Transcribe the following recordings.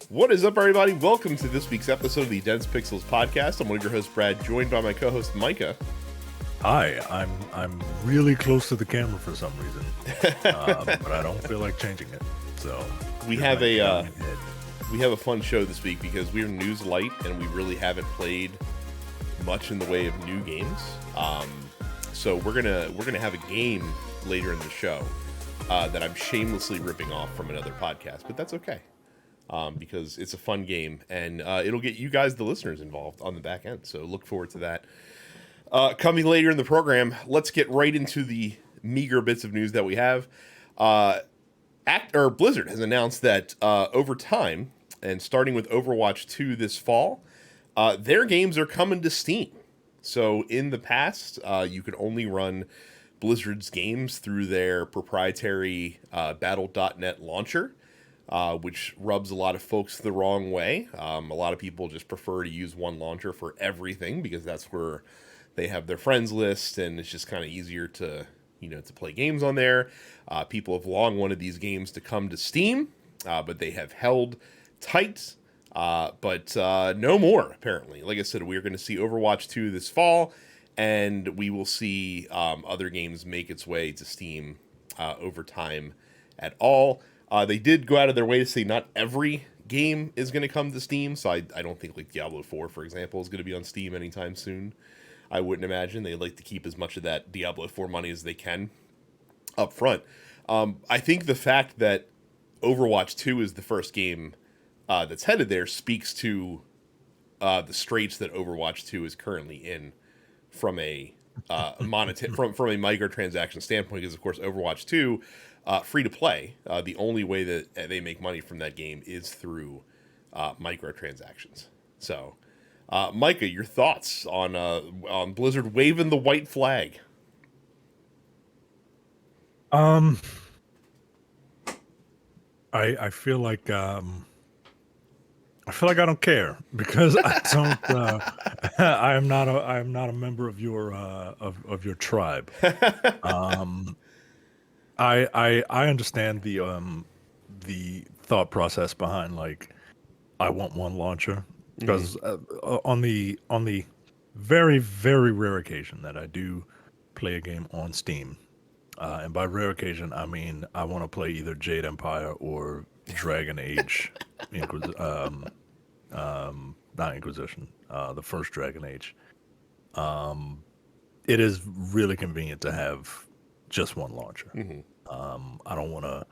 What is up, everybody? Welcome to this week's episode of the Dense Pixels podcast. I'm one of your hosts, Brad, joined by my co-host, Micah. Hi, I'm really close to the camera for some reason, but I don't feel like changing it. So we have a fun show this week because we're news light and we really haven't played much in the way of new games. So we're gonna have a game later in the show that I'm shamelessly ripping off from another podcast, but that's okay. Because it's a fun game, and it'll get you guys, the listeners, involved on the back end. So look forward to that. Coming later in the program, let's get right into the meager bits of news that we have. Blizzard has announced that over time, and starting with Overwatch 2 this fall, their games are coming to Steam. So in the past, you could only run Blizzard's games through their proprietary Battle.net launcher. Which rubs a lot of folks the wrong way. A lot of people just prefer to use one launcher for everything because that's where they have their friends list, and it's just kind of easier to play games on there. People have long wanted these games to come to Steam, but they have held tight. But no more, apparently. Like I said, we're going to see Overwatch 2 this fall, and we will see other games make its way to Steam over time at all. They did go out of their way to say not every game is going to come to Steam, so I don't think like Diablo 4, for example, is going to be on Steam anytime soon. I wouldn't imagine. They like to keep as much of that Diablo 4 money as they can up front. I think the fact that Overwatch 2 is the first game that's headed there speaks to the straits that Overwatch 2 is currently in from a from a microtransaction standpoint, because of course Overwatch 2 free to play. The only way that they make money from that game is through microtransactions. So, Micah, your thoughts on Blizzard waving the white flag? I feel like I don't care because I don't. I am not a member of your your tribe. I understand the thought process behind like I want one launcher because on the very very rare occasion that I do play a game on Steam, and by rare occasion I mean I want to play either Jade Empire or Dragon Age, not Inquisition, the first Dragon Age. It is really convenient to have just one launcher. I don't want to.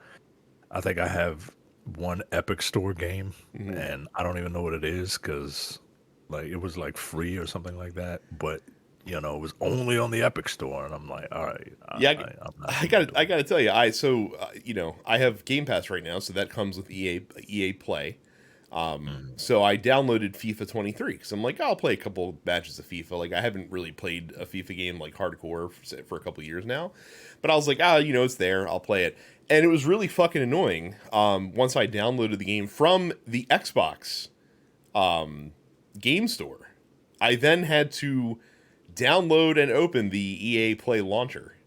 I think I have one Epic Store game, and I don't even know what it is because, like, it was like free or something like that. But it was only on the Epic Store, and I'm like, all right. I gotta tell you, I have Game Pass right now, so that comes with EA Play. So I downloaded FIFA 23 because I'm like, I'll play a couple matches of FIFA. Like, I haven't really played a FIFA game like hardcore for a couple years now, but I was like, it's there. I'll play it. And it was really fucking annoying. Once I downloaded the game from the Xbox game store, I then had to download and open the EA Play launcher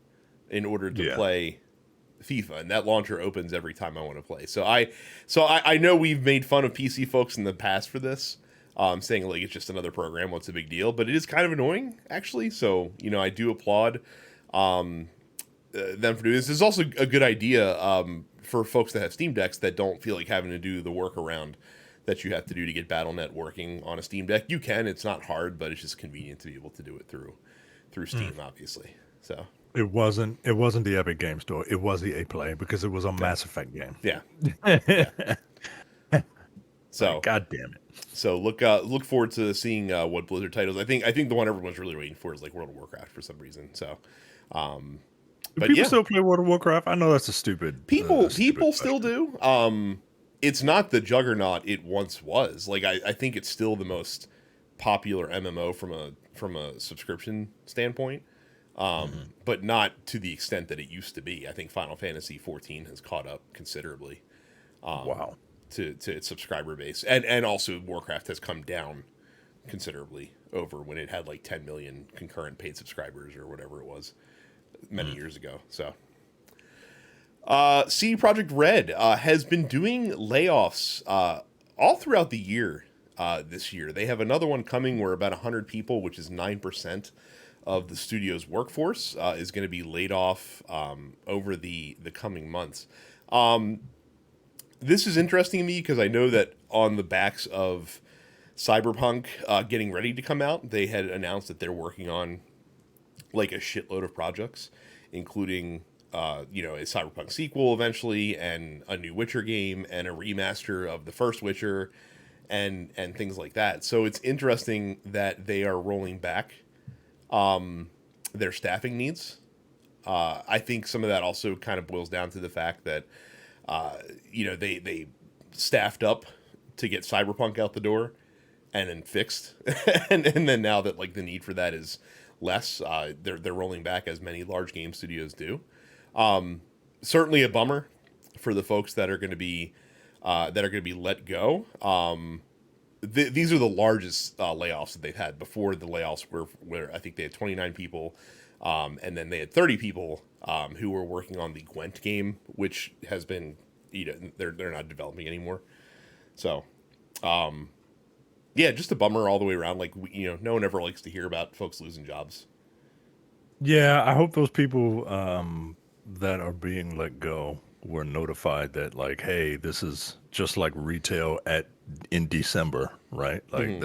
in order to play FIFA, and that launcher opens every time I want to play. So I know we've made fun of PC folks in the past for this, saying like it's just another program, what's the big deal? But it is kind of annoying, actually. So I do applaud them for doing this. It's also a good idea for folks that have Steam Decks that don't feel like having to do the workaround that you have to do to get Battle.net working on a Steam Deck. You can. It's not hard, but it's just convenient to be able to do it through Steam, obviously. So. It wasn't the Epic Game Store. It was the EA Play because it was a Mass Effect game. Yeah. So God damn it. So look forward to seeing what Blizzard titles. I think the one everyone's really waiting for is like World of Warcraft for some reason. So, but people still play World of Warcraft. I know that's a stupid. People still do. It's not the juggernaut it once was. Like I think it's still the most popular MMO from a subscription standpoint. But not to the extent that it used to be. I think Final Fantasy XIV has caught up considerably. To its subscriber base, and also Warcraft has come down considerably over when it had like 10 million concurrent paid subscribers or whatever it was many years ago. So, CD Projekt Red has been doing layoffs all throughout the year. This year, they have another one coming where about 100 people, which is 9% of the studio's workforce, is going to be laid off over the coming months. Um, this is interesting to me because I know that on the backs of Cyberpunk getting ready to come out, they had announced that they're working on like a shitload of projects, including a Cyberpunk sequel eventually, and a new Witcher game, and a remaster of the first Witcher, and things like that. So it's interesting that they are rolling back their staffing needs. I think some of that also kind of boils down to the fact that they staffed up to get Cyberpunk out the door and then fixed, and then now that like the need for that is less, they're rolling back as many large game studios do. Certainly a bummer for the folks that are going to be let go. These are the largest layoffs that they've had. Before, the layoffs were where I think they had 29 people, and then they had 30 people who were working on the Gwent game, which has been they're not developing anymore. So, yeah, just a bummer all the way around. Like no one ever likes to hear about folks losing jobs. Yeah, I hope those people that are being let go were notified that like, hey, this is just like retail in December, right? Like Hmm.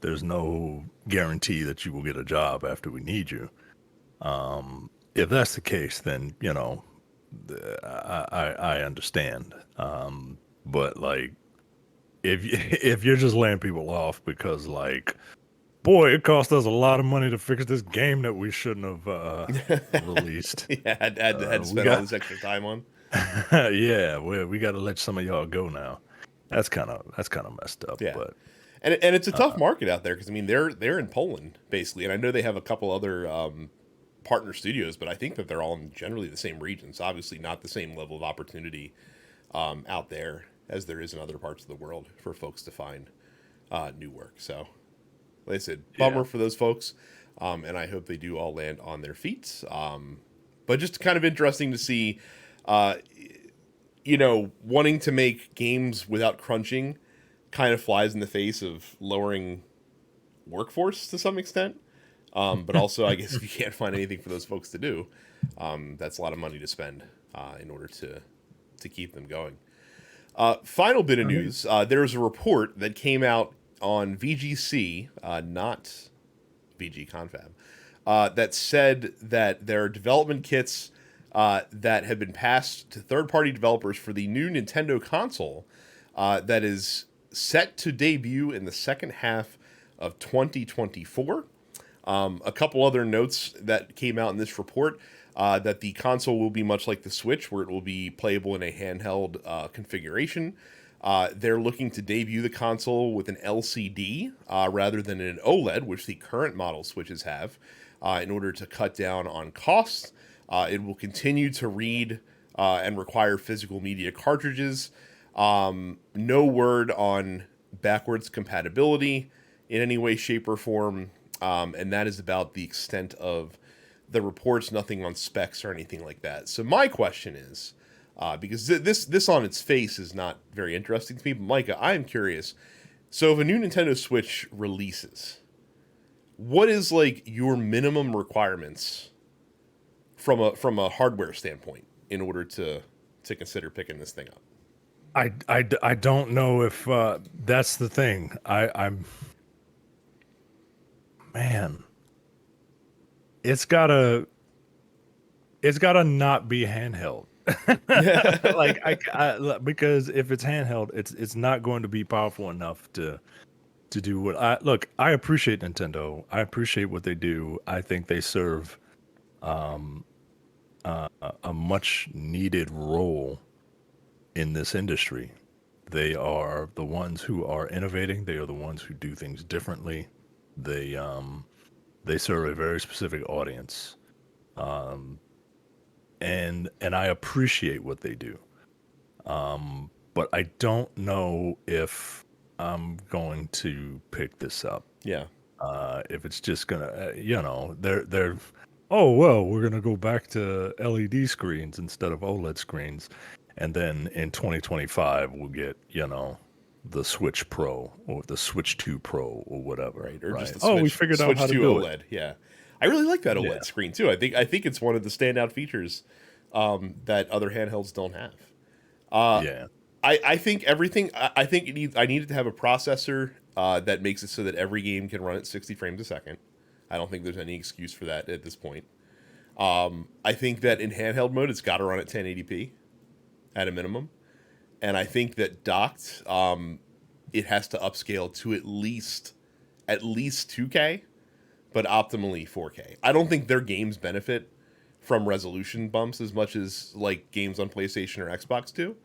there's no guarantee that you will get a job after we need you. If that's the case, then I understand. But like if if you're just laying people off because like, boy, it cost us a lot of money to fix this game that we shouldn't have released. Yeah, had to We spend all got this extra time on. yeah, we got to let some of y'all go now. That's kind of messed up, Yeah, but and it's a tough market out there because I mean they're in Poland basically, and I know they have a couple other partner studios, but I think that they're all in generally the same regions. Obviously, not the same level of opportunity out there as there is in other parts of the world for folks to find new work. So, like I said, yeah. bummer for those folks, and I hope they do all land on their feet. But just kind of interesting to see, uh, wanting to make games without crunching kind of flies in the face of lowering workforce to some extent. But also, I guess if you can't find anything for those folks to do, that's a lot of money to spend in order to keep them going. Final bit of Right. news: there's a report that came out on VGC, not VG Confab, that said that there are development kits that have been passed to third-party developers for the new Nintendo console that is set to debut in the second half of 2024. A couple other notes that came out in this report, that the console will be much like the Switch, where it will be playable in a handheld configuration. They're looking to debut the console with an LCD rather than an OLED, which the current model Switches have, in order to cut down on costs. It will continue to read and require physical media cartridges. No word on backwards compatibility in any way, shape, or form. And that is about the extent of the reports, nothing on specs or anything like that. So my question is, because this on its face is not very interesting to me, but Micah, I am curious. So if a new Nintendo Switch releases, what is like your minimum requirements from a hardware standpoint in order to consider picking this thing up? I don't know if that's the thing. I'm man, it's gotta it's gotta not be handheld. Like because if it's handheld, it's not going to be powerful enough to do what I look. I appreciate Nintendo. I appreciate what they do. I think they serve um, a much needed role in this industry. They are the ones who are innovating. They are the ones who do things differently. They um, they serve a very specific audience, um, and I appreciate what they do. But I don't know if I'm going to pick this up. Yeah. If it's just gonna, they're, oh well, we're gonna go back to LED screens instead of OLED screens, and then in 2025 we'll get, the Switch Pro or the Switch 2 Pro or whatever, right? Or just right? the Oh, we Switch figured out Switch how to 2 do it. OLED. Yeah, I really like that Yeah, OLED screen too. I think it's one of the standout features that other handhelds don't have. yeah. I think everything. I think I needed to have a processor that makes it so that every game can run at 60 frames a second. I don't think there's any excuse for that at this point. I think that in handheld mode, it's got to run at 1080p at a minimum, and I think that docked, it has to upscale to at least 2K, but optimally 4K. I don't think their games benefit from resolution bumps as much as like games on PlayStation or Xbox do.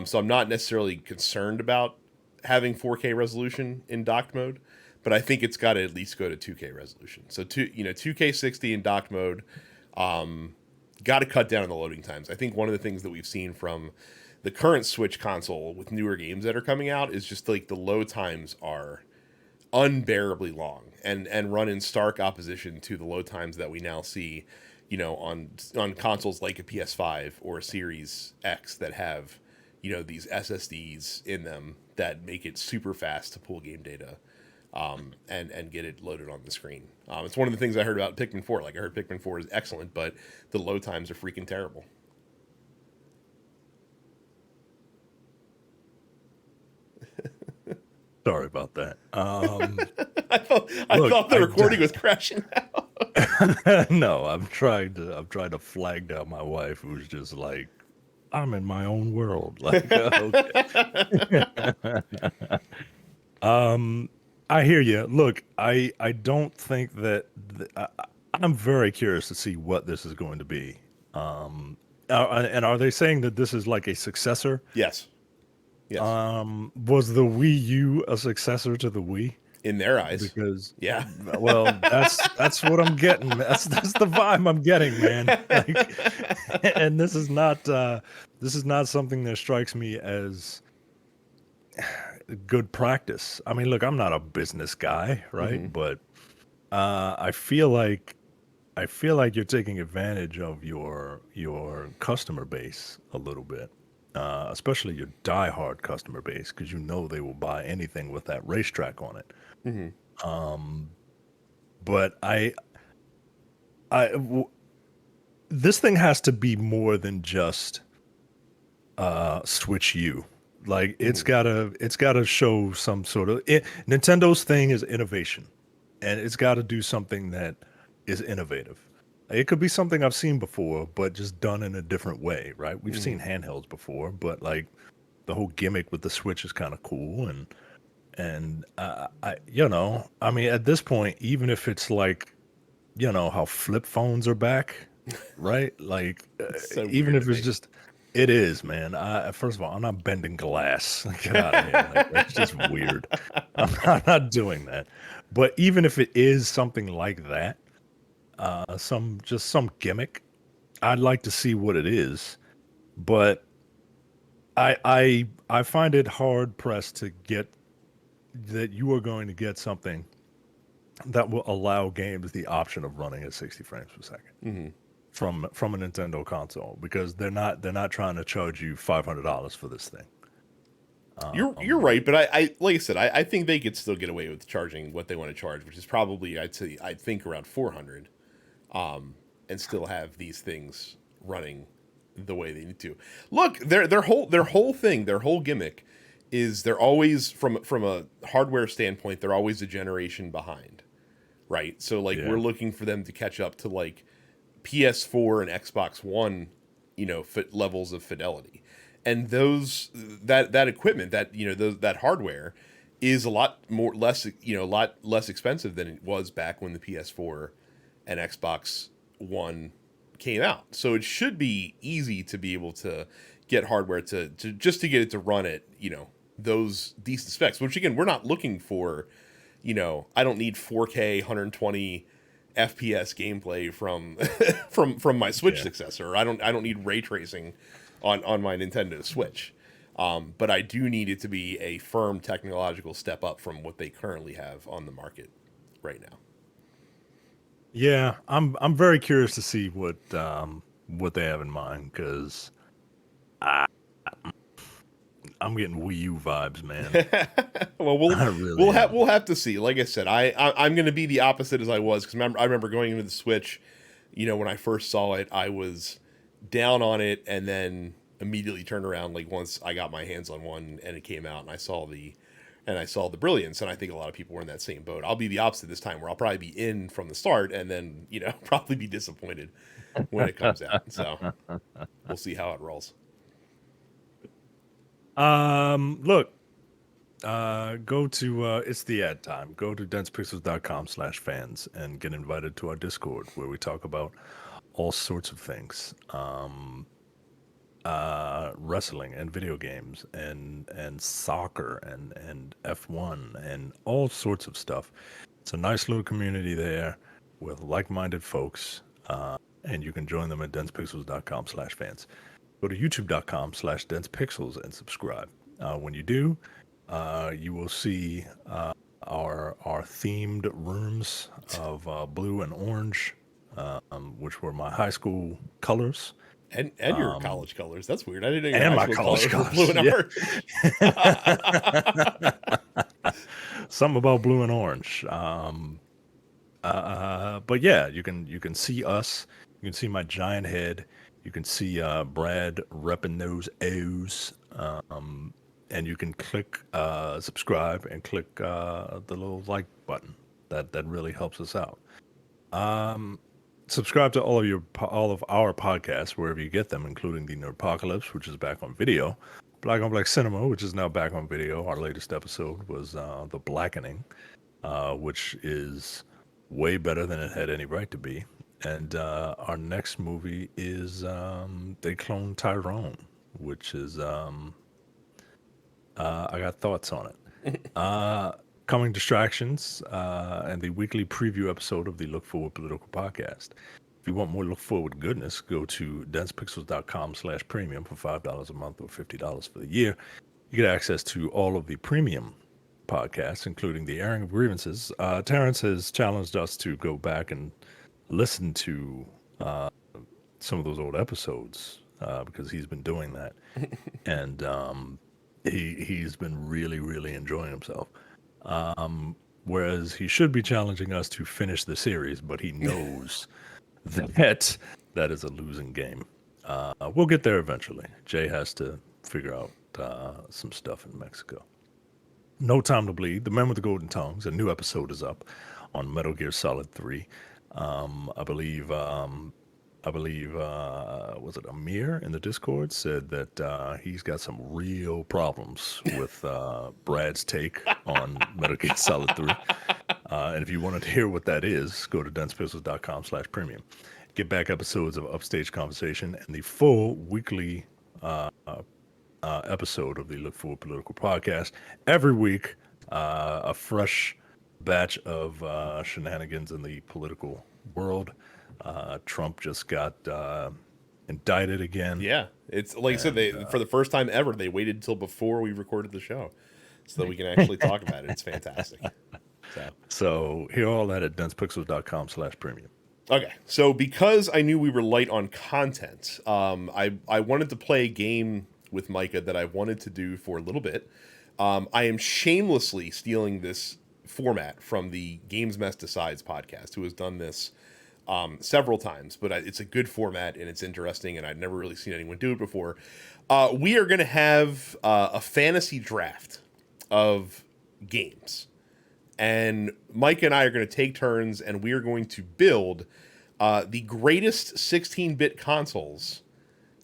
So I'm not necessarily concerned about having 4K resolution in docked mode, but I think it's got to at least go to 2K resolution. So 2K 60 in docked mode. Got to cut down on the loading times. I think one of the things that we've seen from the current Switch console with newer games that are coming out is just like the load times are unbearably long and run in stark opposition to the load times that we now see, on consoles like a PS5 or a Series X that have, these SSDs in them that make it super fast to pull game data, and get it loaded on the screen. It's one of the things I heard about Pikmin 4. Like I heard Pikmin 4 is excellent, but the load times are freaking terrible. Sorry about that. I Look, thought the recording was crashing out. no, I'm trying to flag down my wife who's just like, I'm in my own world. Like, okay. I hear you. Look, I don't think that I'm very curious to see what this is going to be. And are they saying that this is like a successor? Yes. Yes. Was the Wii U a successor to the Wii? In their eyes. Because, Yeah. well, that's what I'm getting. That's the vibe I'm getting, man. Like, and this is not something that strikes me as good practice. I mean, look, I'm not a business guy, right? Hmm. But I feel like you're taking advantage of your customer base a little bit, especially your diehard customer base, because you know they will buy anything with that racetrack on it. Hmm. Um, but I, w- this thing has to be more than just Switch U. Like Hmm. it's gotta show some sort of Nintendo's thing is innovation, and it's got to do something that is innovative. It could be something I've seen before, but just done in a different way, right? We've Hmm. seen handhelds before, but like the whole gimmick with the Switch is kind of cool, and I mean, at this point, even if it's like, how flip phones are back, right? Like, It's so even weird to if it's me. just, it is, man. First of all, I'm not bending glass. Get out of here. Like, that's just weird. I'm not doing that. But even if it is something like that, some gimmick, I'd like to see what it is. But I find it hard pressed to get that you are going to get something that will allow games the option of running at 60 frames per second Hmm. from a Nintendo console, because they're not trying to charge you $500 for this thing. You're Um, right, but I like I said, I think they could still get away with charging what they want to charge, which is probably I think around 400, and still have these things running the way they need to. Look, their whole thing, their whole gimmick is they're always from a hardware standpoint, they're always a generation behind, right? So like yeah, we're looking for them to catch up to like PS4 and Xbox One, levels of fidelity, and that equipment, that hardware is a lot more less a lot less expensive than it was back when the PS4 and Xbox One came out. So it should be easy to be able to get hardware to just to get it to run at those decent specs. Which again, we're not looking for. I don't need 4K 120 FPS gameplay from from my Switch yeah. successor. I don't need ray tracing on my Nintendo Switch. But I do need it to be a firm technological step up from what they currently have on the market right now. Yeah, I'm very curious to see what they have in mind, because getting Wii U vibes, man. Well, I really am. we'll have to see. Like I said, I'm going to be the opposite as I was, because I remember going into the Switch. When I first saw it, I was down on it, and then immediately turned around. Like once I got my hands on one and it came out, and I saw the brilliance. And I think a lot of people were in that same boat. I'll be the opposite this time, where I'll probably be in from the start, and then probably be disappointed when it comes out. So we'll see how it rolls. Look, go to it's the ad time. Go to densepixels.com/fans and get invited to our Discord, where we talk about all sorts of things. Wrestling and video games and soccer and F1 and all sorts of stuff. It's a nice little community there with like-minded folks, and you can join them at densepixels.com/fans. Go to youtube.com/densepixels and subscribe. When you do, you will see our themed rooms of blue and orange, which were my high school colors. And your college colors. That's weird. I didn't know your And high my school college colors were blue and colors, orange. yeah. Something about blue and orange. But yeah, you can see us. You can see my giant head. You can see Brad repping those O's. And you can click subscribe and click the little like button. That really helps us out. Subscribe to all of our podcasts wherever you get them, including the Nerdpocalypse, which is back on video. Black on Black Cinema, which is now back on video. Our latest episode was The Blackening, which is way better than it had any right to be. And our next movie is They Clone Tyrone, which is I got thoughts on it. Coming distractions and the weekly preview episode of the Look Forward Political Podcast. If you want more Look Forward goodness, go to densepixels.com/premium for $5 a month or $50 for the year. You get access to all of the premium podcasts, including the airing of grievances. Terrence has challenged us to go back and listen to some of those old episodes because he's been doing that. And he's been really, really enjoying himself. Whereas he should be challenging us to finish the series, but he knows that is a losing game. We'll get there eventually. Jay has to figure out some stuff in Mexico. No Time to Bleed, The Men with the Golden Tongues. A new episode is up on Metal Gear Solid 3. I believe was it Amir in the Discord said that he's got some real problems with Brad's take on Metal Gear Solid 3. And if you wanted to hear what that is, go to densepixels.com/premium. Get back episodes of Upstage Conversation and the full weekly episode of the Look Forward Political Podcast. Every week, a fresh batch of shenanigans in the political world. Trump just got indicted again. Yeah, it's like I said, for the first time ever, they waited until before we recorded the show so that we can actually talk about it. It's fantastic. So hear all that at densepixels.com/premium. Okay, so because I knew we were light on content, I wanted to play a game with Micah that I wanted to do for a little bit. I am shamelessly stealing this format from the Games Mess Decides podcast, who has done this several times, but it's a good format and it's interesting, and I'd never really seen anyone do it before. We are going to have a fantasy draft of games, and Mike and I are going to take turns, and we are going to build the greatest 16-bit consoles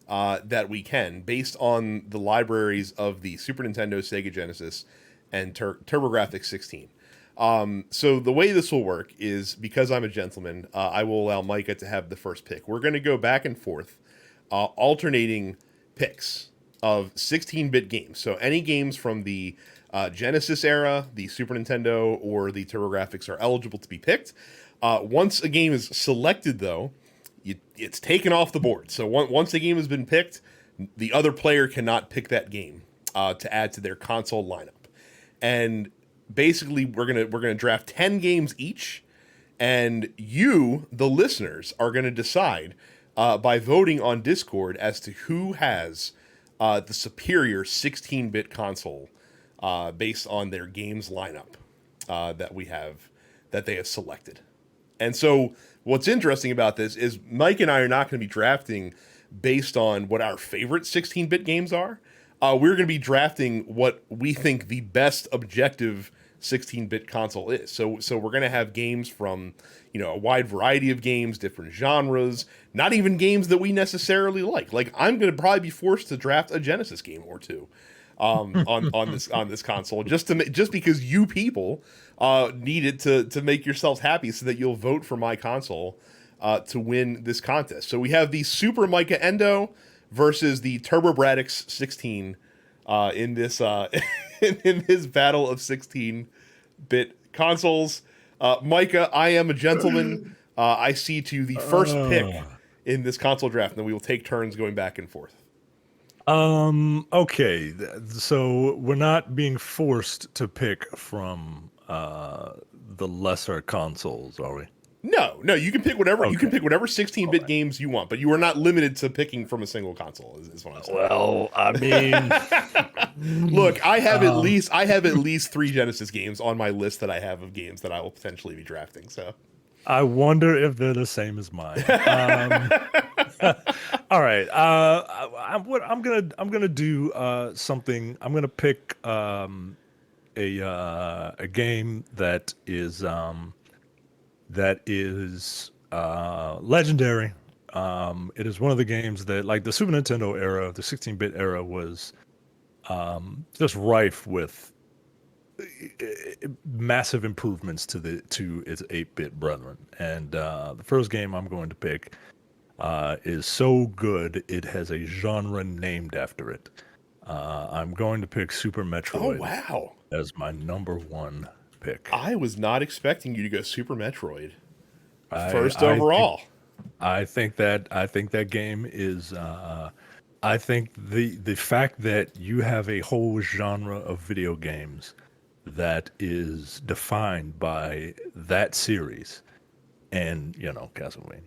that we can, based on the libraries of the Super Nintendo, Sega Genesis, and TurboGrafx 16. So the way this will work is, because I'm a gentleman, I will allow Micah to have the first pick. We're going to go back and forth, alternating picks of 16-bit games. So any games from the Genesis era, the Super Nintendo, or the TurboGrafx are eligible to be picked. Once a game is selected, though, it's taken off the board. So once a game has been picked, the other player cannot pick that game to add to their console lineup. And basically, we're gonna draft 10 games each, and you, the listeners, are gonna decide by voting on Discord as to who has the superior 16-bit console based on their games lineup that they have selected. And so what's interesting about this is Mike and I are not going to be drafting based on what our favorite 16-bit games are. We're going to be drafting what we think the best objective 16-bit console is. So we're going to have games from, a wide variety of games, different genres, not even games that we necessarily like. Like, I'm going to probably be forced to draft a Genesis game or two on this console just because you people need it to make yourselves happy, so that you'll vote for my console to win this contest. So we have the Super Micah Endo versus the Turbo Bradix 16 in this in this battle of 16-bit consoles. Micah, I am a gentleman. I see to the first pick in this console draft, and then we will take turns going back and forth. Okay, so we're not being forced to pick from the lesser consoles, are we? No, you can pick whatever. Okay. You can pick whatever 16-bit games you want, but you are not limited to picking from a single console. Is what I'm saying. Well, I mean, look, I have at least 3 Genesis games on my list that I have of games that I will potentially be drafting. So I wonder if they're the same as mine. All right, I'm gonna do something. I'm gonna pick a game that is legendary. It is one of the games that, like, the Super Nintendo era, the 16-bit era, was just rife with massive improvements to its 8-bit brethren. And the first game I'm going to pick is so good it has a genre named after it. I'm going to pick Super Metroid. Oh, wow. As my number 1 pick. I was not expecting you to go Super Metroid first overall. I think that game is. I think the fact that you have a whole genre of video games that is defined by that series, and Castlevania,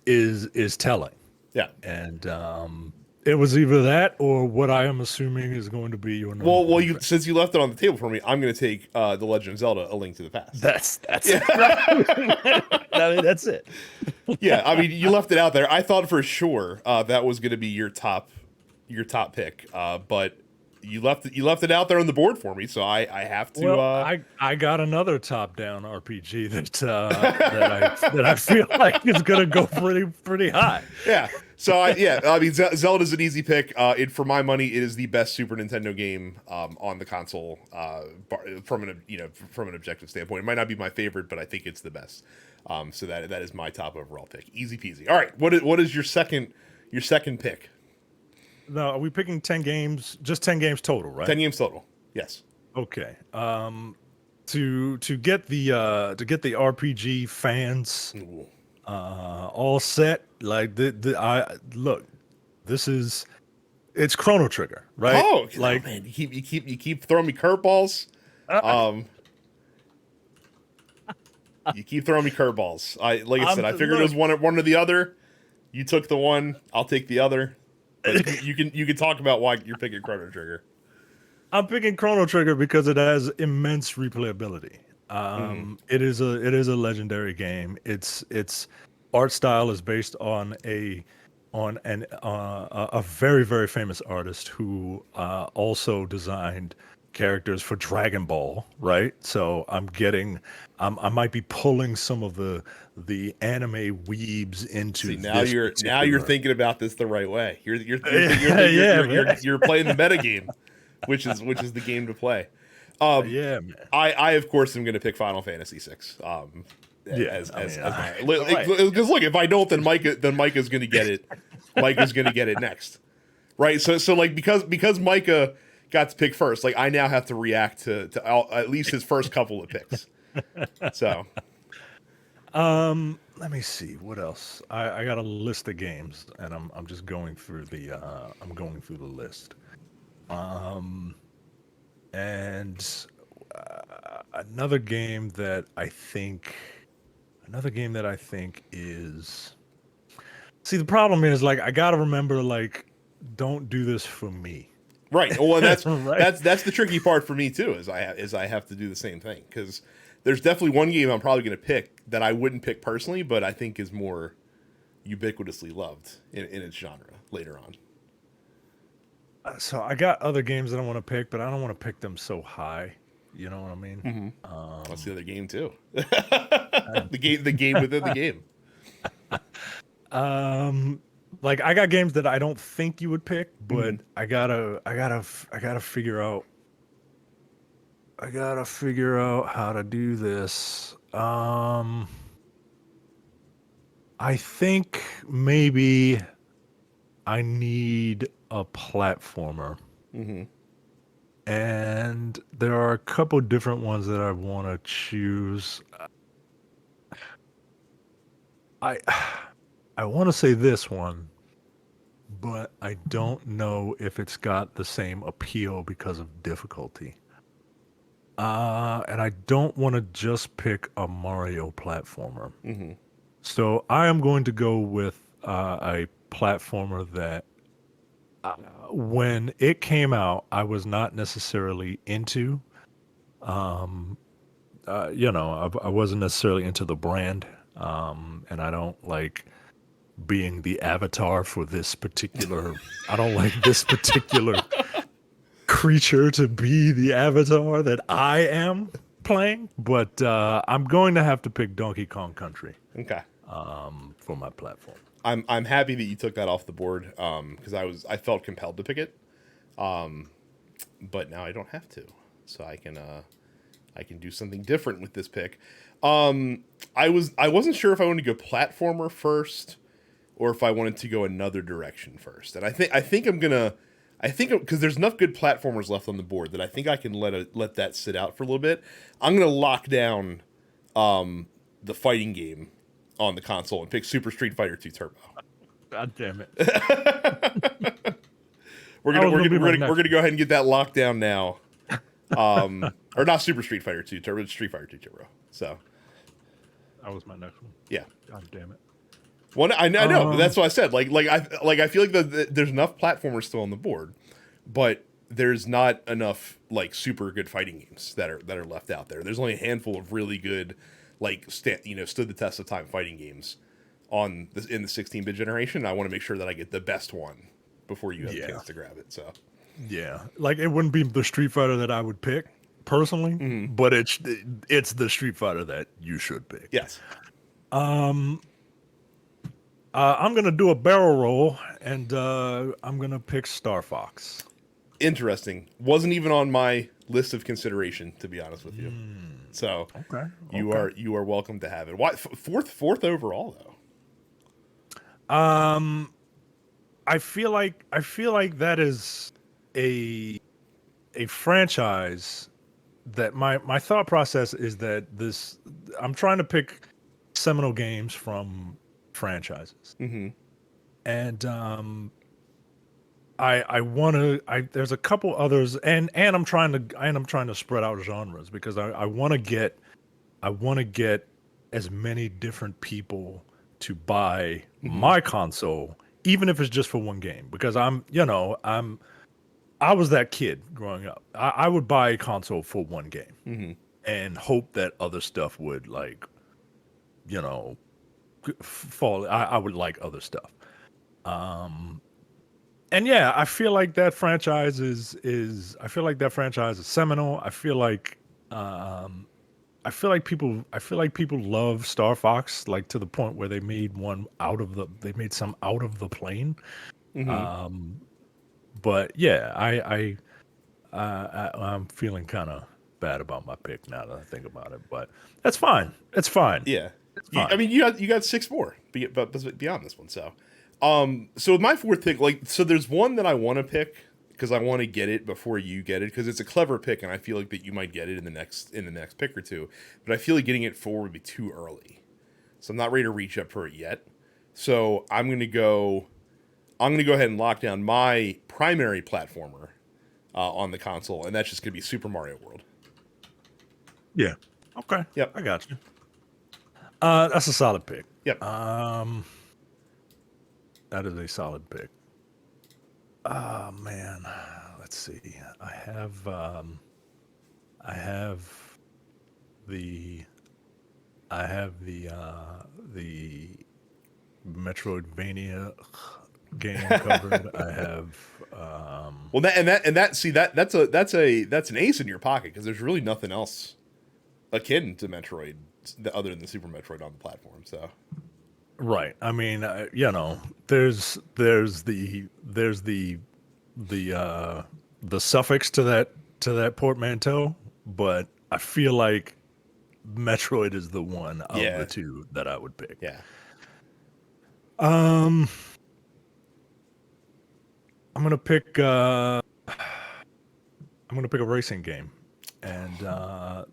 is telling. Yeah. And it was either that or what I am assuming is going to be your number. Well, since you left it on the table for me, I'm going to take The Legend of Zelda: A Link to the Past. That's it. I mean, that's it. Yeah, I mean, you left it out there. I thought for sure that was going to be your top pick, but you left it out there on the board for me, so I have to. Well, I got another top-down RPG that I feel like is going to go pretty high. Yeah. So I mean, Zelda's an easy pick. For my money, it is the best Super Nintendo game on the console from an objective standpoint. It might not be my favorite, but I think it's the best. So that is my top overall pick. Easy peasy. All right, what is your second pick? No, are we picking 10 games? Just 10 games total, right? 10 games total. Yes. Okay. To get the RPG fans all set, like it's Chrono Trigger, right? Oh, like, man, you keep throwing me curveballs. You keep throwing me curveballs. Like I said, I figured it was one or the other. You took the one, I'll take the other. But you can talk about why you're picking Chrono Trigger. I'm picking Chrono Trigger because it has immense replayability. It is a legendary game. Its art style is based on a very, very famous artist who also designed characters for Dragon Ball, right? So I might be pulling some of the anime weebs into. See, now you're thinking about this the right way. You're playing the meta game, which is the game to play. Yeah, man. I of course am going to pick Final Fantasy VI. Because look, if I don't, then Micah's going to get it. Micah's going to get it next, right? So like because Micah got to pick first, like I now have to react to at least his first couple of picks. So, let me see what else. I got a list of games, and I'm just going through the list. And another game that I think is. See, the problem is, like, I gotta remember, like, don't do this for me. Right. Well, and that's Right. that's the tricky part for me too. Is I have to do the same thing because there's definitely one game I'm probably going to pick that I wouldn't pick personally, but I think is more ubiquitously loved in its genre later on. So I got other games that I want to pick, but I don't want to pick them so high. You know what I mean? That's the other game too. I- The game within the game. um, like I got games that I don't think you would pick, but Mhm. I gotta figure out. I gotta figure out how to do this. I think maybe I need a platformer. Mhm. And there are a couple different ones that I want to choose. I I want to say this one, but I don't know if it's got the same appeal because of difficulty. And I don't want to just pick a Mario platformer. Mhm. So I am going to go with a platformer that when it came out, I was not necessarily into. Um, I wasn't necessarily into the brand, and I don't like being the avatar for this particular. I don't like this particular creature to be the avatar that I am playing. But I'm going to have to pick Donkey Kong Country Okay. for my platform. I'm happy that you took that off the board because I felt compelled to pick it, but now I don't have to, so I can do something different with this pick. I wasn't sure if I wanted to go platformer first or if I wanted to go another direction first, and I think I'm gonna. I think because there's enough good platformers left on the board that I think I can let that sit out for a little bit. I'm gonna lock down the fighting game on the console and pick Super Street Fighter 2 Turbo. God damn it! We're That gonna was we're gonna be gonna my we're gonna, we're next gonna one. go ahead and get that locked down now. Or not Super Street Fighter 2 Turbo, it's Street Fighter 2 Turbo. So That was my next one. yeah, God damn it! one I know, but Um, that's what I said. I feel like there's enough platformers still on the board, but there's not enough like super good fighting games that are left out there. There's only a handful of really good stood the test of time fighting games in the 16-bit generation. I want to make sure that I get the best one before you have a yeah. chance to grab it. So Yeah, like it wouldn't be the Street Fighter that I would pick personally, mhm. but it's the Street Fighter that you should pick. Yes, Um, I'm gonna do a barrel roll, and I'm gonna pick Star Fox. interesting. Wasn't even on my list of consideration, to be honest with you. So Okay, okay. you are welcome to have it. Why fourth overall though? Um, I feel like that is a a franchise that my thought process is that this I'm trying to pick seminal games from franchises. Mm-hmm. And I want to I there's a couple others, and I'm trying to spread out genres because I want to get as many different people to buy Mm-hmm. my console, even if it's just for one game, because I was that kid growing up. I would buy a console for one game Mm-hmm. and hope that other stuff would, like, you know fall. I would like other stuff. um and yeah, I feel like that franchise is seminal. Um I feel like people love Star Fox, like, to the point where they made some out of the plane. Mm-hmm. Um but yeah, I'm feeling kind of bad about my pick now that I think about it, but that's fine. It's fine. Yeah. It's fine. You got six more but beyond this one. So with my fourth pick, so there's one that I want to pick because I want to get it before you get it because it's a clever pick and I feel like that you might get it in the next pick or two. But I feel like getting it forward would be too early, so I'm not ready to reach up for it yet. So I'm gonna go ahead and lock down my primary platformer on the console, and that's just gonna be Super Mario World. Yeah. Okay. Yep. I got you. That's a solid pick. Yep. Um, that is a solid pick. Oh man, let's see. I have the the Metroidvania game covered. I have Well, that see that's an ace in your pocket because there's really nothing else akin to Metroid other than the Super Metroid on the platform. So right. I mean, there's the suffix to that portmanteau, but I feel like Metroid is the one of the yeah, two that I would pick. yeah. Um, I'm gonna pick I'm gonna pick a racing game, and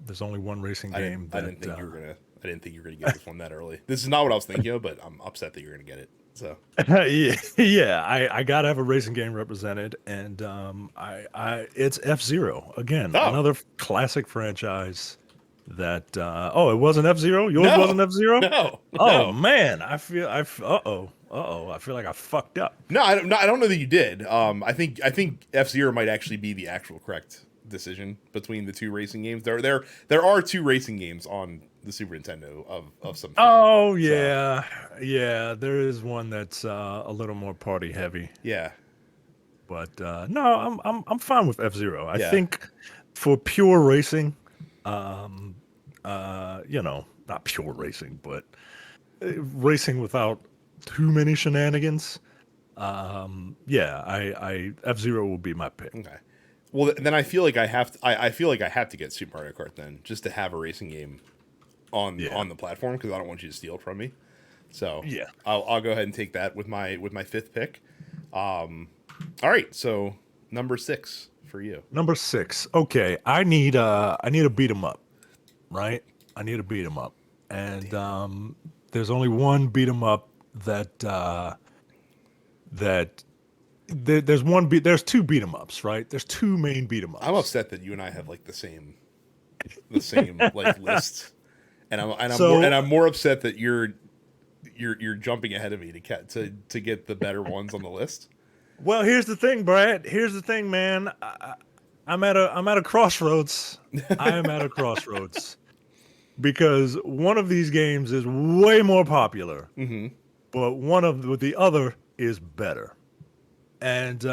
there's only one racing game I that didn't think you were gonna I didn't think you were gonna get this one that early. This is not what I was thinking of, but I'm upset that you're gonna get it. So yeah, yeah, I gotta have a racing game represented, and it's F-Zero again, oh another classic franchise. That oh, it wasn't F-Zero. Yours no wasn't F-Zero. no Oh no man, I feel like I fucked up. no I don't know that you did. I think F Zero might actually be the actual correct decision between the two racing games. There are two racing games on the Super Nintendo of some form. Oh So yeah, yeah. There is one that's a little more party heavy, yeah but no, I'm fine with F-Zero. I yeah think for pure racing, not pure racing, but racing without too many shenanigans. Yeah, I F-Zero will be my pick. okay. Well, then I feel like I feel like I have to get Super Mario Kart then just to have a racing game Yeah, on the platform because I don't want you to steal it from me. So yeah. I'll go ahead and take that with my fifth pick. All right, so number 6 for you. Number 6. Okay, I need a beat 'em up, right? I need a beat 'em up, and there's only one beat 'em up that that there's one beat. There's two beat 'em ups, right? There's two main beat 'em I'm ups. upset that you and I have like the same like lists, and So, I'm more upset that you're jumping ahead of me to get the better ones on the list. well, here's the thing, Brad. Here's the thing, man. I'm at a crossroads. I am at a crossroads because one of these games is way more popular, Mm-hmm. but the other is better. And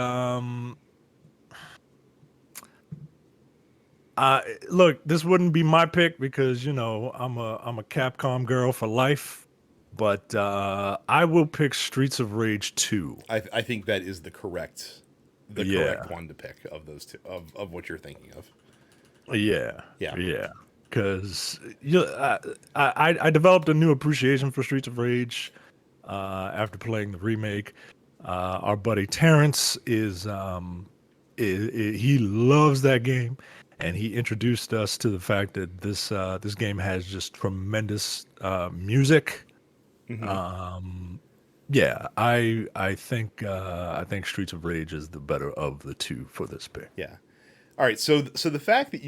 look, this wouldn't be my pick because I'm a Capcom girl for life, but I will pick Streets of Rage 2. I think that is the correct Yeah, one to pick of those two of what you're thinking of. yeah, Yeah. yeah. Because I developed a new appreciation for Streets of Rage after playing the remake. Our buddy Terrence he loves that game, and he introduced us to the fact that this game has just tremendous music. Mm-hmm. Um, yeah, I think Streets of Rage is the better of the two for this pick. Yeah. All right. So the fact that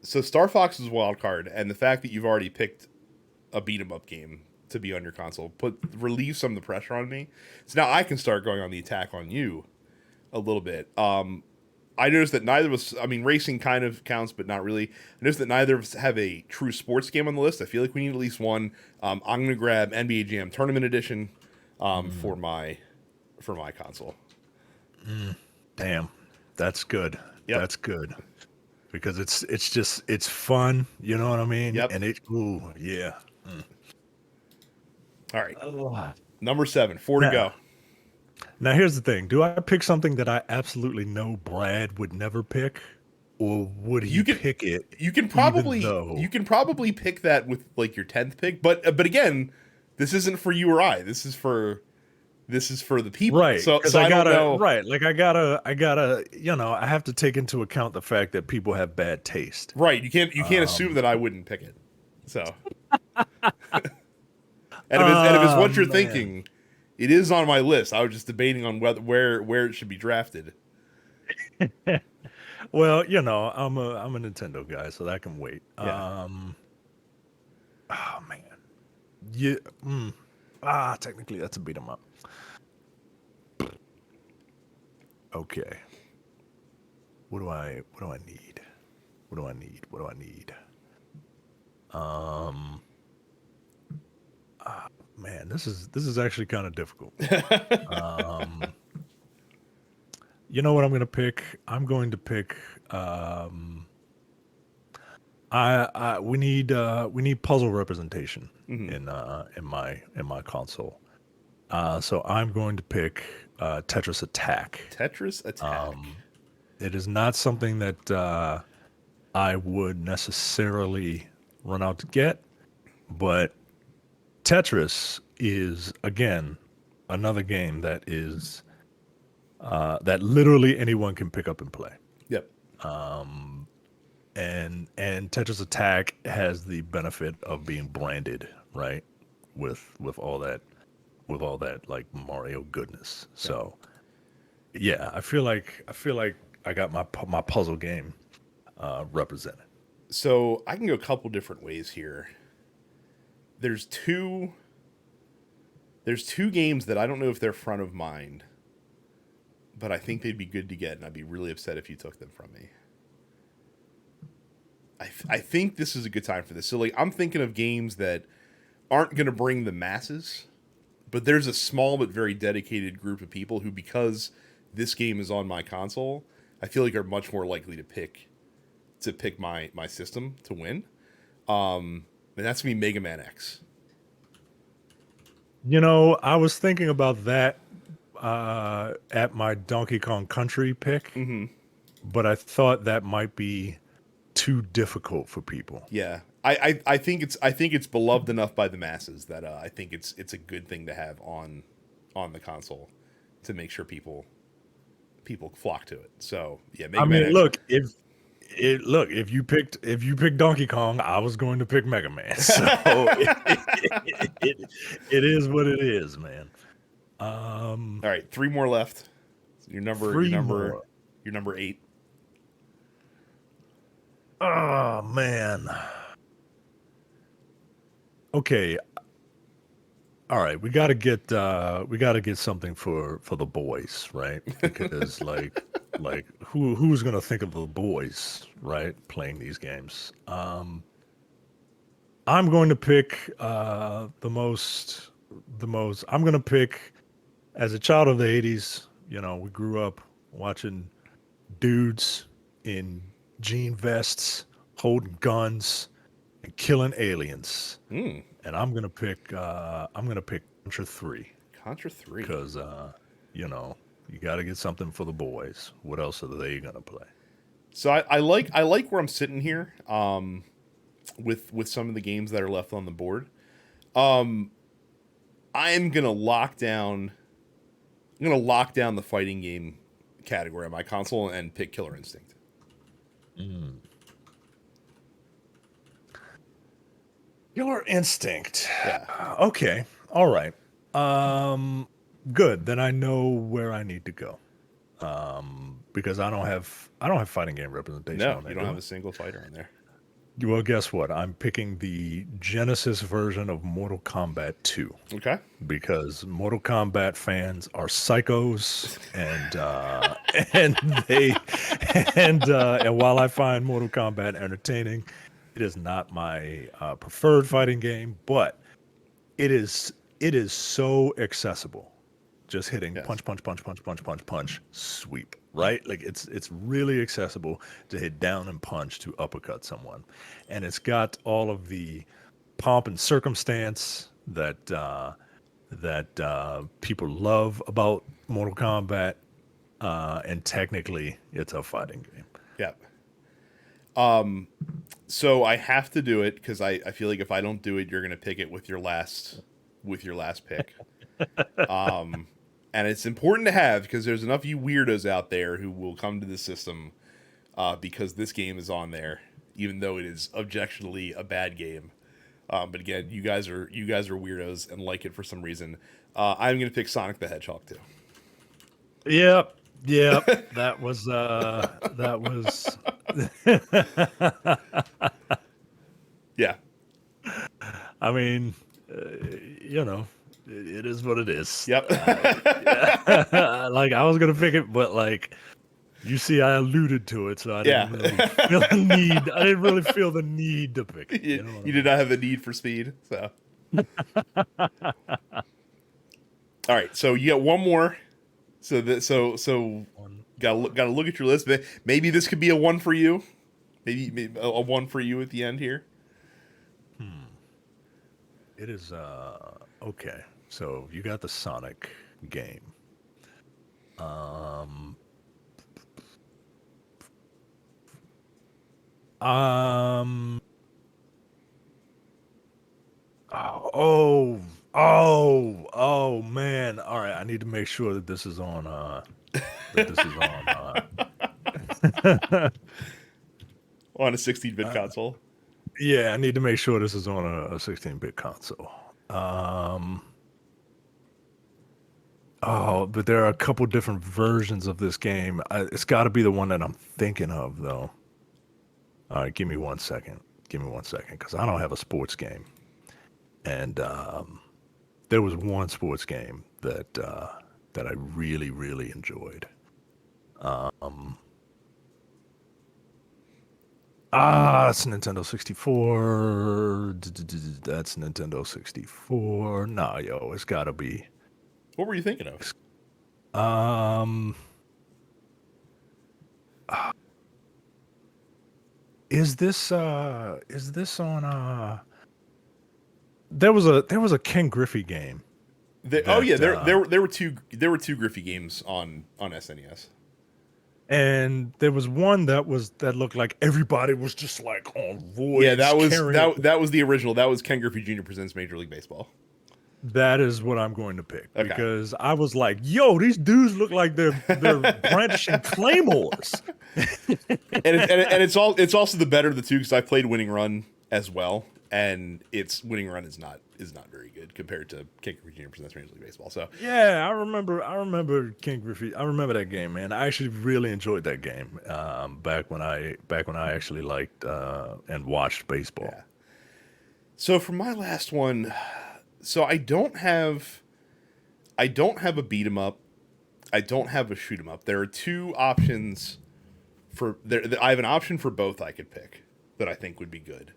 Star Fox is wild card, and the fact that you've already picked a beat 'em up game to be on your console relieve some of the pressure on me. So now I can start going on the attack on you a little bit. I noticed that neither of us, I mean, racing kind of counts, but not really. I noticed that neither of us have a true sports game on the list. I feel like we need at least one. I'm going to grab NBA Jam Tournament Edition Mm, for my console. damn, that's good. Yep. That's good because it's fun. You know what I mean? Yep. And ooh yeah. Mm. All right. Oh. Number 7, 4 to Now, go. now here's the thing. Do I pick something that I absolutely know Brad would never pick, or would he You can pick it even you though? can probably pick that with like your 10th pick, but again, this isn't for you or I. This is for the people. Right, because So I don't know. like I gotta, I have to take into account the fact that people have bad taste. Right, you can't assume Um, that I wouldn't pick it. So, and if it's oh what you're man. thinking, it is on my list. I was just debating on where it should be drafted. Well, I'm a Nintendo guy, so that can wait. Yeah. Oh man. Yeah. Technically that's a beat 'em up. Okay. What do I need? What do I need? What do I need? Um, Man, this is actually kind of difficult. Um, you know what I'm gonna pick? I'm going to pick. Um, we need puzzle representation Hmm. in my console. So I'm going to pick Tetris Attack. Tetris Attack. Um, it is not something that I would necessarily run out to get, but Tetris is again another game that literally anyone can pick up and play. Yep. Um, and Tetris Attack has the benefit of being branded, right? With all that like Mario goodness. Yep. So yeah, I feel like I got my puzzle game represented. So I can go a couple different ways here. There's two. There's two games that I don't know if they're front of mind, but I think they'd be good to get, and I'd be really upset if you took them from me. I think this is a good time for this. So like I'm thinking of games that aren't going to bring the masses, but there's a small but very dedicated group of people who, because this game is on my console, I feel like are much more likely to pick my system to win. And that's gonna be Mega Man X. I was thinking about that at my Donkey Kong Country pick, Mm-hmm. but I thought that might be too difficult for people. Yeah, I think it's beloved enough by the masses that I think it's a good thing to have on the console to make sure people flock to it. So yeah, I Mega Man mean, X. look, if you picked Donkey Kong, I was going to pick Mega Man. So it is what it is, man. Um, All right, three more left. Your number, your three number, more. your number 8. Oh man. Okay. All right. We gotta get something for the boys, right? Because like who's gonna think of the boys, right? Playing these games. I'm going to pick the most I'm going to pick as a child of the 80s, we grew up watching dudes in jean vests holding guns and killing aliens. Hmm. And I'm going to pick Contra 3 Contra 3. cuz you got to get something for the boys. What else are they going to play? So I like where I'm sitting here. With some of the games that are left on the board. Um, I'm gonna lock down. I'm gonna lock down the fighting game category on my console and pick Killer Instinct. Mm. Killer Instinct. Yeah. Okay. All right. Um, Good. Then I know where I need to go. Because I don't have fighting game representation No, on you there, don't do have I? a single fighter on there. Well, guess what? I'm picking the Genesis version of Mortal Kombat 2 Okay. because Mortal Kombat fans are psychos, and they and while I find Mortal Kombat entertaining, it is not my preferred fighting game, but it is so accessible. Just hitting Yes. punch, punch, punch, punch, punch, punch, punch, sweep, right? Like it's really accessible to hit down and punch to uppercut someone, and it's got all of the pomp and circumstance that people love about Mortal Kombat, and technically, it's a fighting game. Yep. So I have to do it because I feel like if I don't do it, you're gonna pick it with your last pick. And it's important to have because there's enough of you weirdos out there who will come to the system because this game is on there, even though it is objectionably a bad game. But again, you guys are weirdos and like it for some reason. I'm gonna pick Sonic the Hedgehog too. Yep, yep. That was. Yeah. I mean, you know, it is what it is. Yep. Yeah. Like I was gonna pick it, but like you see, I alluded to it, so I Yeah. didn't really feel the need. I didn't really feel the need to pick it. you, You know what you did not have the need for speed. So, all right. So you got one more. So I mean? gotta look at your list. Maybe this could be a one for you. Maybe a one for you at the end here. It is okay. So you got the Sonic game. Um um oh oh man. All right, I need to make sure that this is on that this is on On a 16-bit uh console. yeah, I need to make sure this is on a 16-bit console. Um Oh, but there are a couple different versions of this game. It's got to be the one that I'm thinking of, though. All right, give me 1 second. Give me 1 second, because I don't have a sports game. And there was one sports game that I really, really enjoyed. Um, it's Nintendo 64. That's Nintendo 64. Nah, yo, it's got to be. What were you thinking of? Um, is this on there was a Ken Griffey game Oh yeah, that there were two Griffey games on SNES. and there was one that looked like everybody was just like on Yeah, voids carrying. that was the original. That was Ken Griffey Jr. Presents Major League Baseball. That is what I'm going to pick Okay. because I was like, yo, these dudes look like they're brandishing claymores. It's also the better of the two because I played Winning Run as well, and its Winning Run is not very good compared to Ken Griffey Jr. Presents Major League Baseball. So Yeah, I remember King Griffey. I remember that game, man. I actually really enjoyed that game. Back when I actually liked and watched baseball. yeah. So for my last one, so I don't have a beat 'em up. I don't have a shoot 'em up. There are two options for there. I have an option for both I could pick that I think would be good.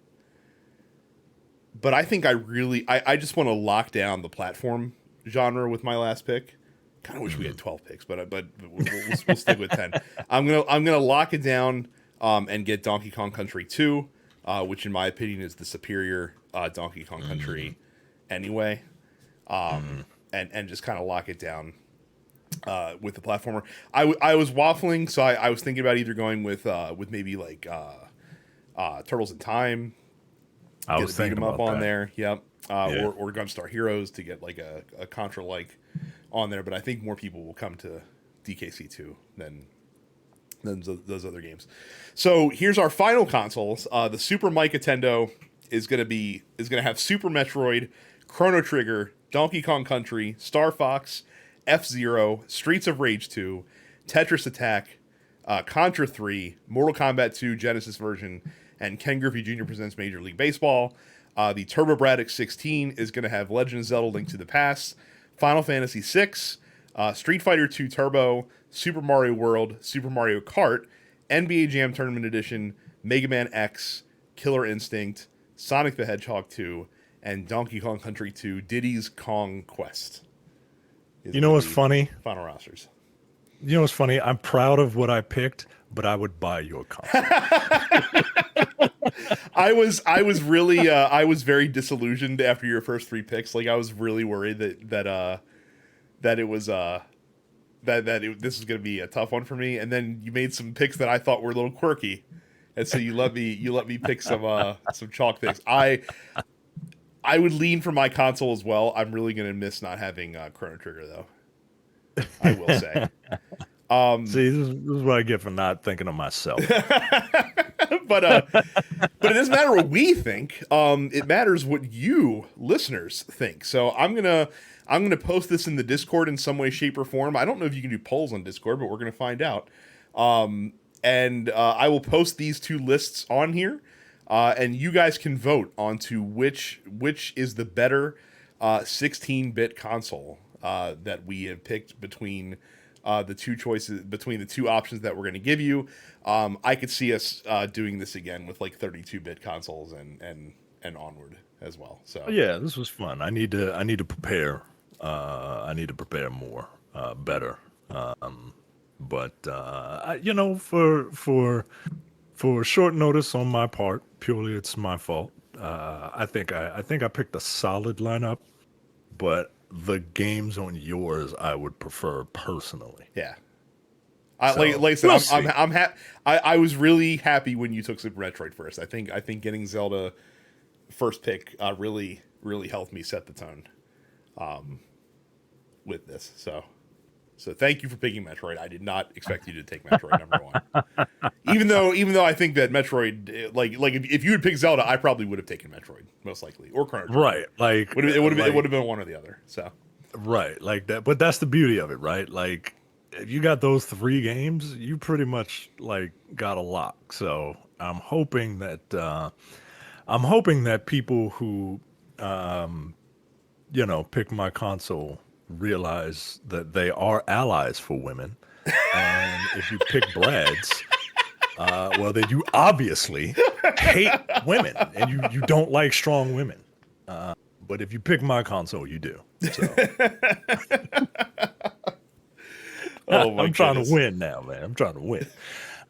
But I think I just want to lock down the platform genre with my last pick. Kind of wish we had 12 picks, but we'll stick with 10. I'm gonna lock it down and get Donkey Kong Country 2, which in my opinion is the superior Donkey Kong Country anyway. And just kind of lock it down with the platformer. I was waffling, so I was thinking about either going with maybe like Turtles in Time. I was thinking Beat 'em up about on that. there, yep. Yeah. Or Gunstar Heroes to get like a Contra like on there, but I think more people will come to DKC2 than those other games. So here's our final consoles. The Super Micah Tendo is gonna have Super Metroid, Chrono Trigger, Donkey Kong Country, Star Fox, F-Zero, Streets of Rage 2, Tetris Attack, Contra 3, Mortal Kombat 2 Genesis version, and Ken Griffey Jr. Presents Major League Baseball. The Turbo Braddock 16 is going to have Legend of Zelda Link to the Past, Final Fantasy 6, Street Fighter 2 Turbo, Super Mario World, Super Mario Kart, NBA Jam Tournament Edition, Mega Man X, Killer Instinct, Sonic the Hedgehog 2, and Donkey Kong Country 2 Diddy's Kong Quest. You know what's funny? Final rosters. You know what's funny? I'm proud of what I picked, but I would buy your console. I was really I was very disillusioned after your first three picks. Like I was really worried that it was this was going to be a tough one for me. And then you made some picks that I thought were a little quirky, and so you let me pick some chalk picks. I would lean for my console as well. I'm really going to miss not having Chrono Trigger though. I will say. See, this is what I get for not thinking of myself. but it doesn't matter what we think. It matters what you listeners think. So I'm gonna post this in the Discord in some way, shape, or form. I don't know if you can do polls on Discord, but we're gonna find out. And I will post these two lists on here, and you guys can vote onto which is the better 16-bit console that we have picked between the two choices, between the two options that we're going to give you. I could see us doing this again with like 32-bit consoles and onward as well. So Yeah, this was fun. I need to prepare. I need to prepare more, better. But for short notice on my part, purely it's my fault. I think I picked a solid lineup, but the games on yours I would prefer personally. yeah, So like I said, we'll see. I was really happy when you took Super Metroid first. I think getting Zelda first pick really helped me set the tone with this. So thank you for picking Metroid. I did not expect you to take Metroid number one. Even though I think that Metroid, like if you had picked Zelda, I probably would have taken Metroid most likely, or Chrono Trigger. Right, like It would like have been one or the other. So right, like that. But that's the beauty of it, right? Like if you got those three games, you pretty much like got a lock. So I'm hoping that people who pick my console realize that they are allies for women. And if you pick Brad's, well, then you obviously hate women and you don't like strong women. But if you pick my console, you do. So oh my I'm trying to goodness. win now, man. I'm trying to win.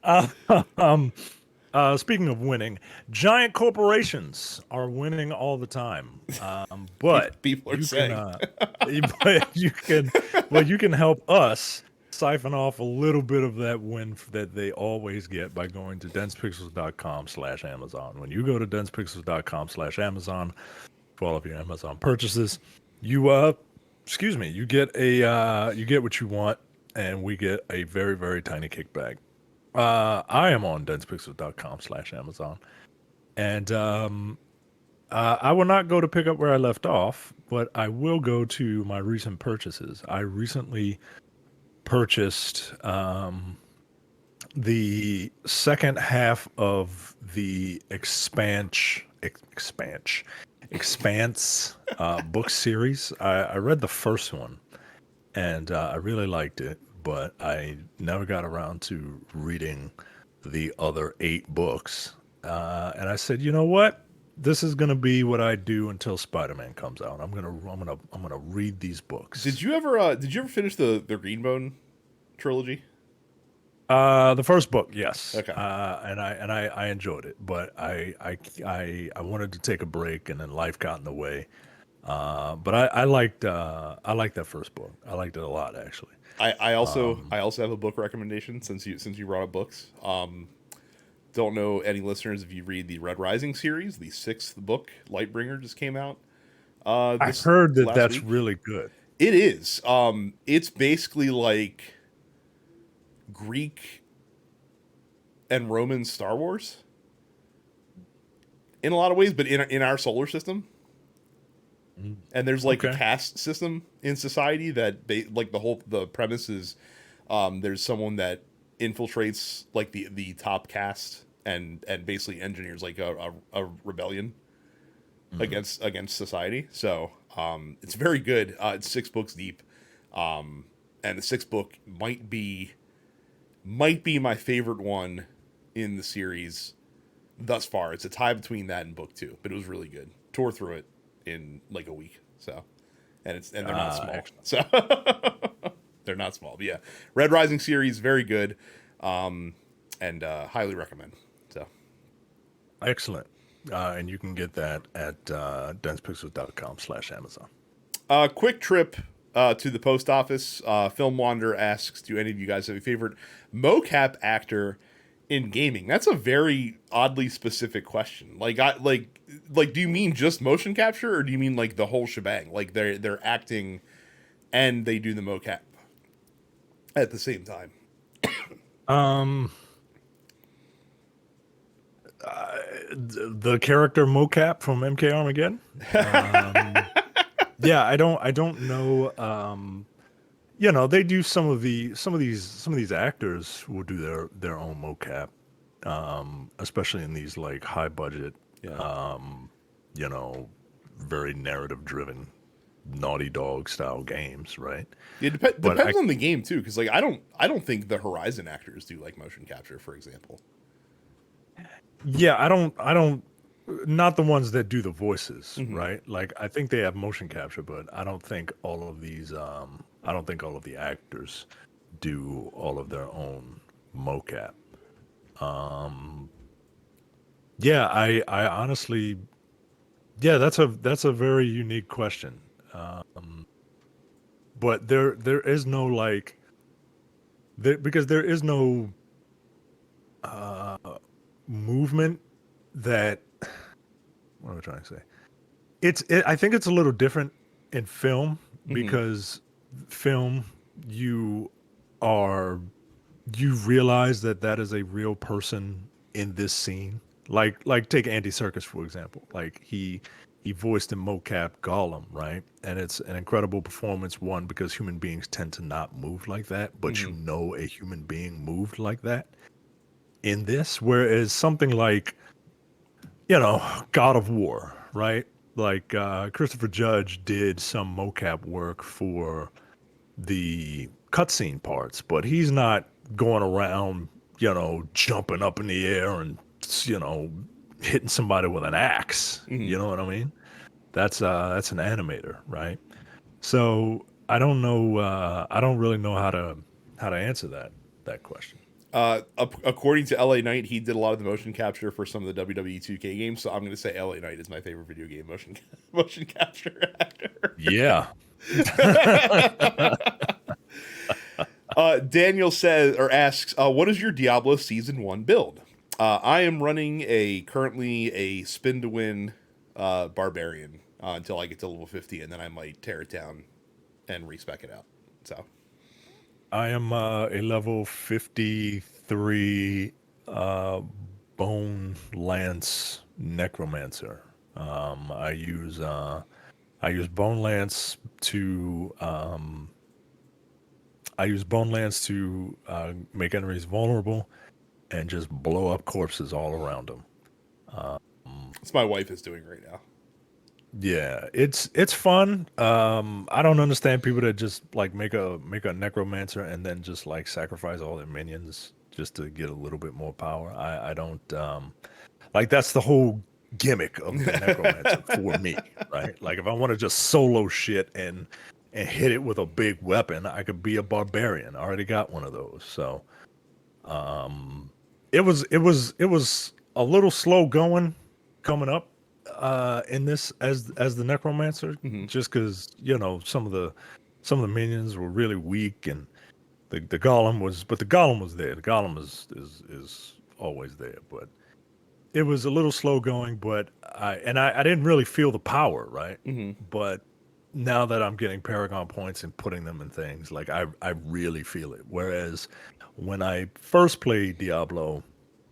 Uh, um, speaking of winning, giant corporations are winning all the time. But People are you can, saying. but you can help us siphon off a little bit of that win that they always get by going to densepixels.com/Amazon. When you go to densepixels.com/Amazon for all of your Amazon purchases, you get what you want, and we get a very, very tiny kickback. I am on densepixels.com/Amazon, and I will not go to pick up where I left off, but I will go to my recent purchases. I recently purchased the second half of the Expanse book series. I read the first one, and I really liked it, but I never got around to reading the other 8 books. And I said, you know what? This is gonna be what I do until Spider-Man comes out. I'm gonna read these books. Did you ever finish the Greenbone trilogy? The first book, yes, Okay. and I enjoyed it, but I wanted to take a break, and then life got in the way. But I liked that first book. I liked it a lot, actually. I also have a book recommendation since you brought up books. Don't know any listeners if you read the Red Rising series. The sixth book, Lightbringer, just came out I this heard that last that's week. really good. It is. It's basically like Greek and Roman Star Wars in a lot of ways, but in our solar system. Mm. And there's like a Okay. caste system in society that the premise is there's someone that infiltrates like the top caste and basically engineers like a rebellion Mm. against society. So it's very good. It's 6 books deep, and the sixth book might be my favorite one in the series thus far. It's a tie between that and book 2, but it was really good. Tore through it in like a week. So, and they're not small. Excellent. So they're not small. But yeah, Red Rising series very good, and highly recommend. So Excellent. And you can get that at densepixels.com/Amazon. quick trip to the post office. Film Wander asks, "Do any of you guys have a favorite mocap actor in gaming?" That's a very oddly specific question. Do you mean just motion capture, or do you mean like the whole shebang? Like they're acting and they do the mocap at the same time. Um, the character mocap from MK Armageddon. Yeah, I don't know. They do some of these actors will do their own mocap, especially in these like high budget, Yeah. um, you know, very narrative driven Naughty Dog style games, right? It But depends on the game too, because like I don't think the Horizon actors do like motion capture, for example. yeah, I don't, not the ones that do the voices, Hmm. right? Like I think they have motion capture, but I don't think all of these, I don't think all of the actors do all of their own mocap. Um, yeah, I honestly, yeah, that's a very unique question. But there is no like, because there is no uh movement that, what am I trying to say? I think it's a little different in film Hmm. because film you are you realize that that is a real person in this scene. Like take Andy Serkis for example. Like he voiced in mocap Gollum, right? And it's an incredible performance. One, because human beings tend to not move like that, but Hmm. you know a human being moved like that in this. Whereas something like, God of War, right? Like Christopher Judge did some mocap work for the cutscene parts, but he's not going around, jumping up in the air and you know hitting somebody with an axe. Hmm. You know what I mean? That's an animator, right? So I don't know. I don't really know how to answer that question. According to LA Knight, he did a lot of the motion capture for some of the WWE 2K games. So I'm going to say LA Knight is my favorite video game motion capture actor. Yeah. Daniel says or asks, "What is your Diablo Season 1 build?" I am running currently a spin to win barbarian until I get to level 50, and then I might tear it down and respec it out. So I am a level 53 uh, bone lance necromancer. I use bone lance to make enemies vulnerable and just blow up corpses all around them. that's my wife is doing right now. Yeah, it's fun. I don't understand people that just like make a necromancer and then just like sacrifice all their minions just to get a little bit more power. I don't like that's the whole gimmick of the necromancer for me, right? Like if I want to just solo shit and hit it with a big weapon, I could be a barbarian. I already got one of those. So, um it was a little slow going coming up in this as the necromancer, Hmm. just because some of the minions were really weak, and the golem was, but the golem was there. The golem is always there, but it was a little slow going. But I didn't really feel the power, right? Hmm. But now that I'm getting Paragon points and putting them in things, like I really feel it. Whereas when I first played Diablo,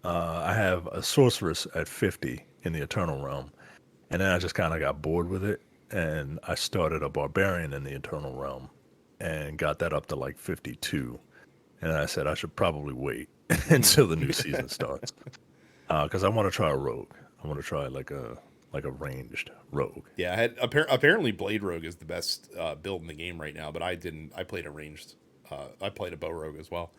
I have a sorceress at 50 in the Eternal Realm, and then I just kind of got bored with it, and I started a barbarian in the Eternal Realm, and got that up to like 52. And I said I should probably wait Hmm. until the new season starts, because I want to try a rogue. I want to try like a ranged rogue. Yeah, I had apparently Blade Rogue is the best build in the game right now, but I didn't. I played a ranged. I played a bow rogue as well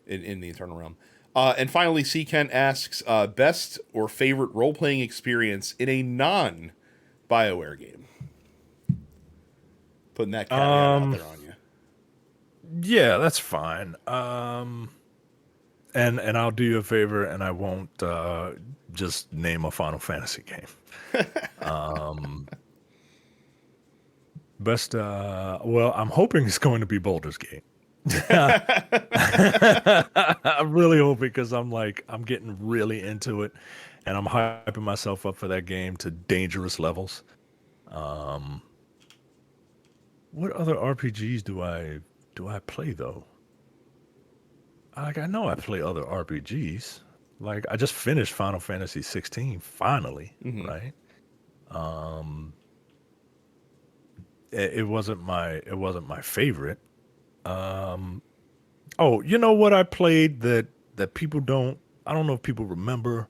in the Eternal Realm. And finally, C. Kent asks, best or favorite role playing experience in a non Bioware game. Putting that caveat out Um, there on you. yeah, that's fine. And I'll do you a favor, and I won't just name a Final Fantasy game. Um, best, well, I'm hoping it's going to be Baldur's Gate. I'm really hoping, because I'm getting really into it, and I'm hyping myself up for that game to dangerous levels. Um, what other RPGs do I play though? Like I know I play other RPGs. Like I just finished Final Fantasy 16 finally, Hmm. right? Um, it wasn't my favorite. Um, oh, you know what I played that people don't, I don't know if people remember,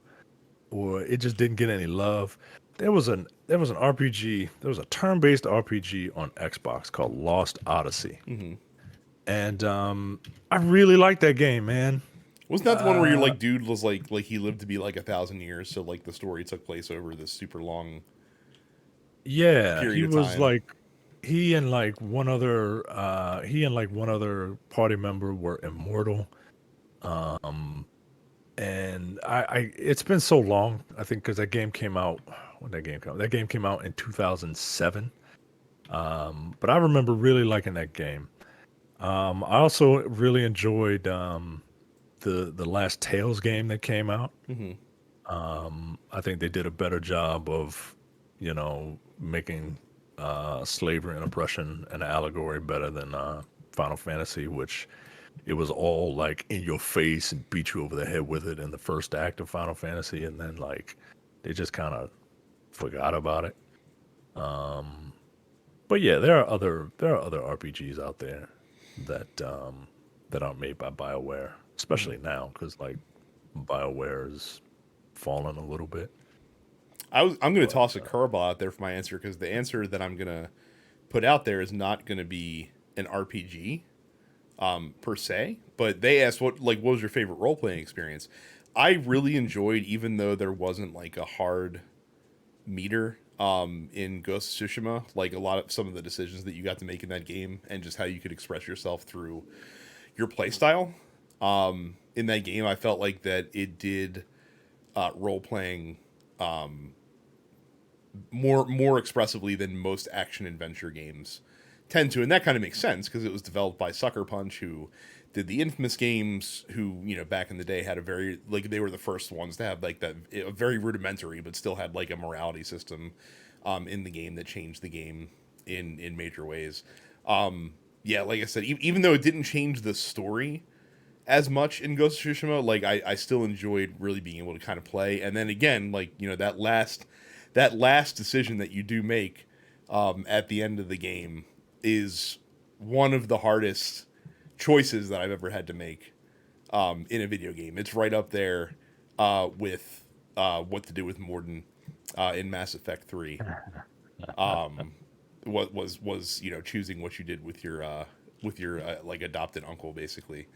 or it just didn't get any love. there was an RPG. There was a turn-based RPG on Xbox called Lost Odyssey, and I really liked that game, man. Wasn't that the one where your like dude was like he lived to be like 1,000 years, so like the story took place over this super long Yeah, period he of was time? like he and like one other party member were immortal. And it's been so long, I think, because that game came out when that game came out. That game came out in 2007. But I remember really liking that game. I also really enjoyed the last Tales game that came out. Mm-hmm. I think they did a better job of, making slavery and oppression an allegory better than Final Fantasy, which it was all like in your face and beat you over the head with it in the first act of Final Fantasy, and then like they just kind of forgot about it. But yeah, there are other RPGs out there that aren't made by BioWare, especially now because like BioWare is fallen a little bit. I'm going to But toss a curveball out there for my answer because the answer that I'm going to put out there is not going to be an RPG per se. But they asked what was your favorite role playing experience? I really enjoyed, even though there wasn't like a hard meter in Ghost of Tsushima, like a lot of some of the decisions that you got to make in that game and just how you could express yourself through your playstyle. In that game, I felt like that it did role playing more expressively than most action adventure games tend to, and that kind of makes sense because it was developed by Sucker Punch, who did the Infamous games, who back in the day had a very they were the first ones to have like that a very rudimentary but still had like a morality system in the game that changed the game in major ways. Yeah, like I said, even though it didn't change the story as much in Ghost of Tsushima, like I still enjoyed really being able to kind of play. And then again, like that last decision that you do make at the end of the game is one of the hardest choices that I've ever had to make in a video game. It's right up there with what to do with Morden in Mass Effect 3. What was choosing what you did with your like adopted uncle basically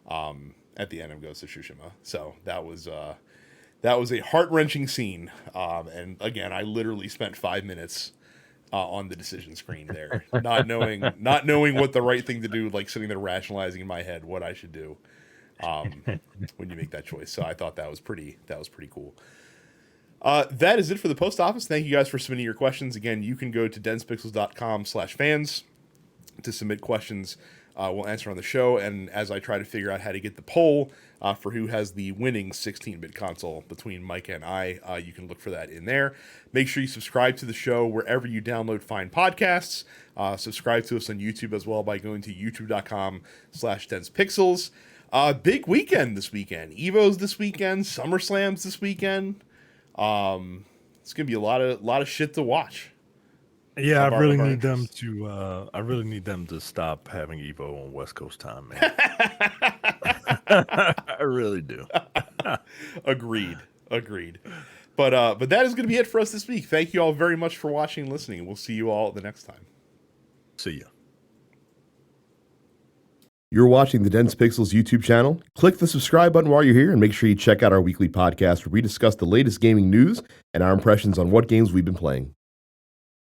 at the end of Ghost of Tsushima. So that was a heart-wrenching scene. And again, I literally spent 5 minutes on the decision screen there, not knowing what the right thing to do, like sitting there rationalizing in my head what I should do when you make that choice. So I thought that was pretty cool. That is it for the post office. Thank you guys for submitting your questions. Again, you can go to densepixels.com/fans to submit questions. We'll answer on the show, and as I try to figure out how to get the poll for who has the winning 16-bit console between Micah and I, you can look for that in there. Make sure you subscribe to the show wherever you download fine podcasts. Subscribe to us on YouTube as well by going to youtube.com/densepixels. Big weekend this weekend. Evo's this weekend. SummerSlam's this weekend. It's gonna be a lot of shit to watch. yeah, I really need them to. I really need them to stop having Evo on West Coast time, man. I really do. Agreed. But that is going to be it for us this week. Thank you all very much for watching and listening, and we'll see you all the next time. See ya. You're watching the Dense Pixels YouTube channel. Click the subscribe button while you're here and make sure you check out our weekly podcast where we discuss the latest gaming news and our impressions on what games we've been playing.